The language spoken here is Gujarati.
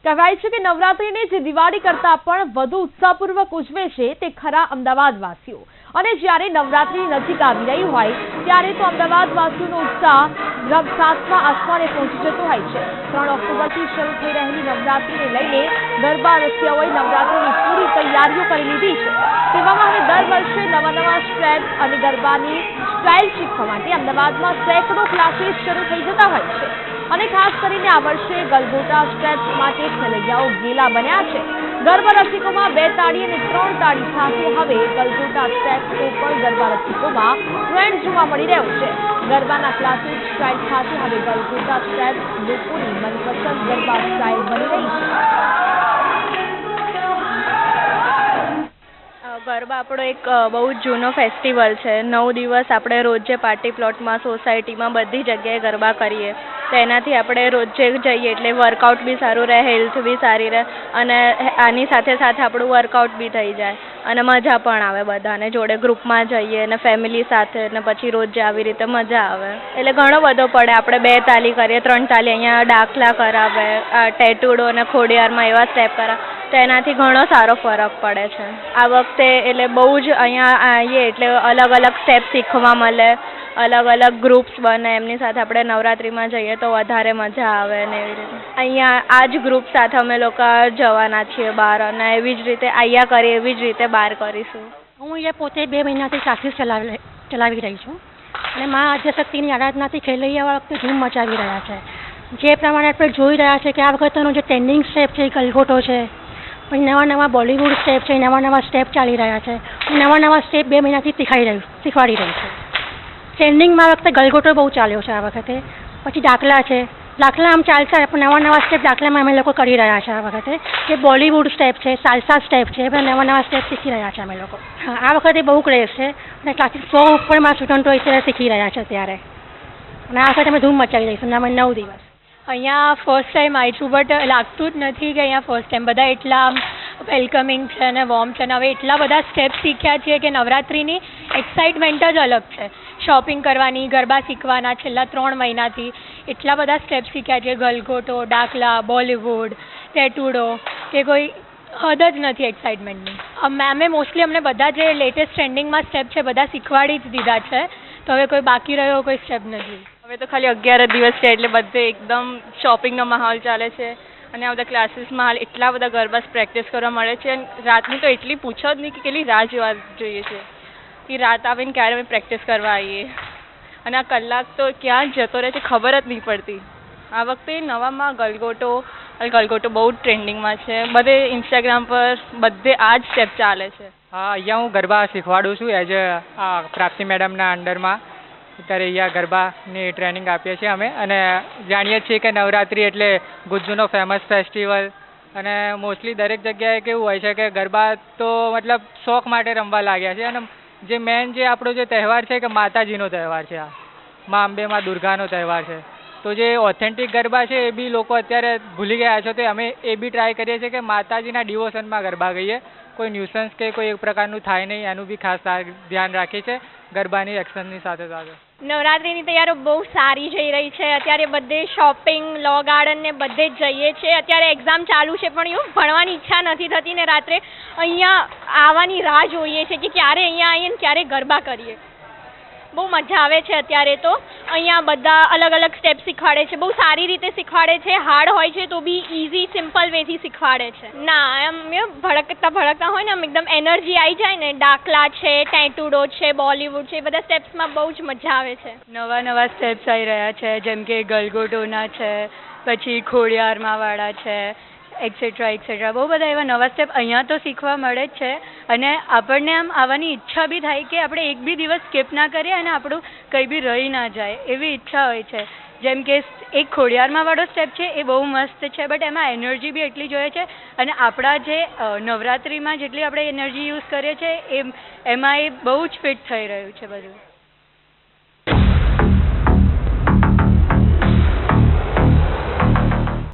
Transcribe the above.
કહેવાય છે કે નવરાત્રીને જે દિવાળી કરતા પણ વધુ ઉત્સાહપૂર્વક ઉજવે છે તે ખરા અમદાવાદવાસીઓ. અને જ્યારે નવરાત્રી નજીક આવી રહી હોય ત્યારે તો અમદાવાદવાસીઓનો ઉત્સાહ સાતમા આસમાને પહોંચી જતો હોય છે. 3 ઓક્ટોબરથી શરૂ થઈ રહેલી નવરાત્રીને લઈને ગરબા રસિયાઓએ નવરાત્રીની પૂરી તૈયારીઓ કરી લીધી છે. તેવામાં હવે દર વર્ષે નવા સ્ટેપ અને ગરબાની સ્ટાઇલ શીખવા માટે અમદાવાદમાં સેંકડો ક્લાસીસ શરૂ થઈ જતા હોય છે. અને ખાસ કરીને આ વર્ષે ગલગોટા સ્ટેપ્સ માટે ખેલૈયાઓ ગેલા બન્યા છે. ગરબા રસિકોમાં 2 તાળી અને 3 તાળી સાથે હવે ગલગોટા સ્ટેપ્સનો પણ ગરબા રસિકોમાં ટ્રેન્ડ જોવા મળી રહ્યો છે. ગરબાના ક્લાસિક સ્ટાઇલ સાથે હવે ગલગોટા સ્ટેપ્સ લોકોની મનપસંદ ગરબા સ્ટાઇલ બની રહી છે. ગરબા આપણો એક બહુ જ જૂનો ફેસ્ટિવલ છે. 9 દિવસ આપણે રોજ પાર્ટી પ્લોટમાં, સોસાયટીમાં બધી જગ્યાએ ગરબા કરીએ તો એનાથી આપણે રોજે જઈએ એટલે વર્કઆઉટ બી સારું રહે, હેલ્થ બી સારી રહે અને આની સાથે સાથે આપણું વર્કઆઉટ બી થઈ જાય અને મજા પણ આવે. બધાને જોડે ગ્રુપમાં જઈએ અને ફેમિલી સાથે ને પછી રોજ આવી રીતે મજા આવે. એટલે ઘણો બધો પડે. આપણે 2 તાલી કરીએ, 3 તાલી, અહીંયા દાખલા કરાવે, ટેટુડો અને ખોડિયારમાં એવા સ્ટેપ કરાવે તો એનાથી ઘણો સારો ફરક પડે છે. આ વખતે એટલે બહુ જ અહીંયા આવીએ એટલે અલગ અલગ સ્ટેપ શીખવા મળે, અલગ અલગ ગ્રુપ્સ બને, એમની સાથે આપણે નવરાત્રિમાં જઈએ તો વધારે મજા આવે ને એવી રીતે. અહીંયા આ જ ગ્રુપ સાથે અમે લોકો જવાના છીએ બહાર અને એવી જ રીતે અહીંયા કરીએ એવી જ રીતે બહાર કરીશું. હું અહીંયા પોતે 2 મહિનાથી ક્લાસીસ ચલાવી રહી છું અને મા આદ્યશક્તિની આરાધનાથી ખેલૈયા આ વખતે ધૂમ મચાવી રહ્યા છે. જે પ્રમાણે આપણે જોઈ રહ્યા છે કે આ વખતનો જે ટ્રેન્ડિંગ સ્ટેપ છે એ ગલગોટો છે, પછી નવા બોલિવૂડ સ્ટેપ છે, નવા સ્ટેપ ચાલી રહ્યા છે. નવા સ્ટેપ 2 મહિનાથી શીખવાડી રહી છે. ટ્રેન્ડિંગમાં આ વખતે ગલગોટો બહુ ચાલ્યો છે આ વખતે. પછી દાખલા છે, દાખલા આમ ચાલતા પણ નવા સ્ટેપ દાખલામાં અમે લોકો કરી રહ્યા છે આ વખતે. જે બોલિવૂડ સ્ટેપ છે, સાલસા સ્ટેપ છે, બધા નવા સ્ટેપ શીખી રહ્યા છે અમે લોકો. આ વખતે બહુ ક્રેઝ છે અને ક્લાસીસ 100 ઉપરમાં સ્ટુડન્ટો અત્યારે શીખી રહ્યા છે અત્યારે. અને આ વખતે અમે ધૂમ મચાવી દઈશું 9 દિવસ. અહીંયા ફર્સ્ટ ટાઈમ આવી છું બટ લાગતું જ નથી કે અહીંયા ફર્સ્ટ ટાઈમ. બધા એટલા આમ વેલકમિંગ છે અને વોર્મ છે અને હવે એટલા બધા સ્ટેપ્સ શીખ્યા છીએ કે નવરાત્રિની એક્સાઇટમેન્ટ જ અલગ છે. શોપિંગ કરવાની, ગરબા શીખવાના છેલ્લા 3 મહિનાથી એટલા બધા સ્ટેપ્સ શીખ્યા છે. ગલગોટો, દાખલા, બોલિવૂડ, ટેટુડો કે કોઈ હદ જ નથી એક્સાઇટમેન્ટની. મેમે મોસ્ટલી અમને બધા જે લેટેસ્ટ ટ્રેન્ડિંગમાં સ્ટેપ છે બધા શીખવાડી જ દીધા છે. તો હવે કોઈ બાકી રહ્યો કોઈ સ્ટેપ નથી. હવે તો ખાલી 11 દિવસ છે એટલે બધે એકદમ શોપિંગનો માહોલ ચાલે છે અને આ બધા ક્લાસીસમાં હાલ એટલા બધા ગરબા પ્રેક્ટિસ કરવા મળે છે અને રાતની તો એટલી પૂછો જ નહીં કે કેટલી રાહ જોવા જોઈએ છે કે રાત આવીને ક્યારે અમે પ્રેક્ટિસ કરવા આવીએ અને આ કલાક તો ક્યાં જતો રહે છે ખબર જ નહીં પડતી. આ વખતે નવામાં ગલગોટો બહુ જ ટ્રેન્ડિંગમાં છે. બધે ઇન્સ્ટાગ્રામ પર બધે આ જ સ્ટેપ ચાલે છે. હા, અહીંયા હું ગરબા શીખવાડું છું એઝ પ્રાપ્તિ મેડમના અંડરમાં. અત્યારે અહીંયા ગરબાની ટ્રેનિંગ આપીએ છીએ અમે અને જાણીએ છીએ કે નવરાત્રિ એટલે ગુજ્જુનો ફેમસ ફેસ્ટિવલ અને મોસ્ટલી દરેક જગ્યાએ કેવું હોય છે કે ગરબા તો મતલબ શોખ માટે રમવા લાગ્યા છે અને જે મેન જે આપણો જે તહેવાર છે કે માતાજીનો તહેવાર છે. આ મા અંબે, મા દુર્ગાનો તહેવાર છે. તો જે ઓથેન્ટિક ગરબા છે એ બી લોકો અત્યારે ભૂલી ગયા છે. તો અમે એ બી ટ્રાય કરીએ છીએ કે માતાજીના ડિવોશનમાં ગરબા ગઈએ, કોઈ ન્યુસન્સ કે કોઈ એક પ્રકારનું થાય નહીં એનું બી ખાસ ધ્યાન રાખીએ છીએ ગરબાની એક્શનની સાથે સાથે. નવરાત્રિની તૈયારીઓ બહુ સારી જઈ રહી છે. અત્યારે બધે શોપિંગ, લો ગાર્ડન ને બધે જ જઈએ છીએ. અત્યારે એક્ઝામ ચાલુ છે પણ એવું ભણવાની ઈચ્છા નથી થતી ને રાત્રે અહીંયા આવવાની રાહ જોઈએ છે કે ક્યારે અહીંયા આવીએ ને ક્યારે ગરબા કરીએ. બહુ મજા આવે છે અત્યારે તો. અહીંયા બધા અલગ અલગ સ્ટેપ શીખવાડે છે, બહુ સારી રીતે શીખવાડે છે. હાર્ડ હોય છે તો બી ઇઝી સિમ્પલ વેથી શીખવાડે છે. ના એમ ભડકતા હોય ને આમ એકદમ એનર્જી આવી જાય ને. દાખલા છે, ટેટુડો છે, બોલિવૂડ છે, એ બધા સ્ટેપ્સમાં બહુ જ મજા આવે છે. નવા સ્ટેપ્સ આવી રહ્યા છે જેમ કે ગલગોટોના છે, પછી ખોડિયારમાં વાળા છે, એક્સેટ્રા બહુ બધા એવા નવા સ્ટેપ અહીંયા તો શીખવા મળે જ છે અને આપણને આમ આવવાની ઈચ્છા બી થાય કે આપણે એક બી દિવસ સ્કીપ ના કરીએ અને આપણું કંઈ બી રહી ના જાય એવી ઈચ્છા હોય છે. જેમ કે એક ખોડિયારમાં વાળો સ્ટેપ છે એ બહુ મસ્ત છે બટ એમાં એનર્જી બી એટલી જોઈએ છે અને આપણા જે નવરાત્રિમાં જેટલી આપણે એનર્જી યુઝ કરીએ છીએ એમાં એ બહુ જ ફિટ થઈ રહ્યું છે બધું.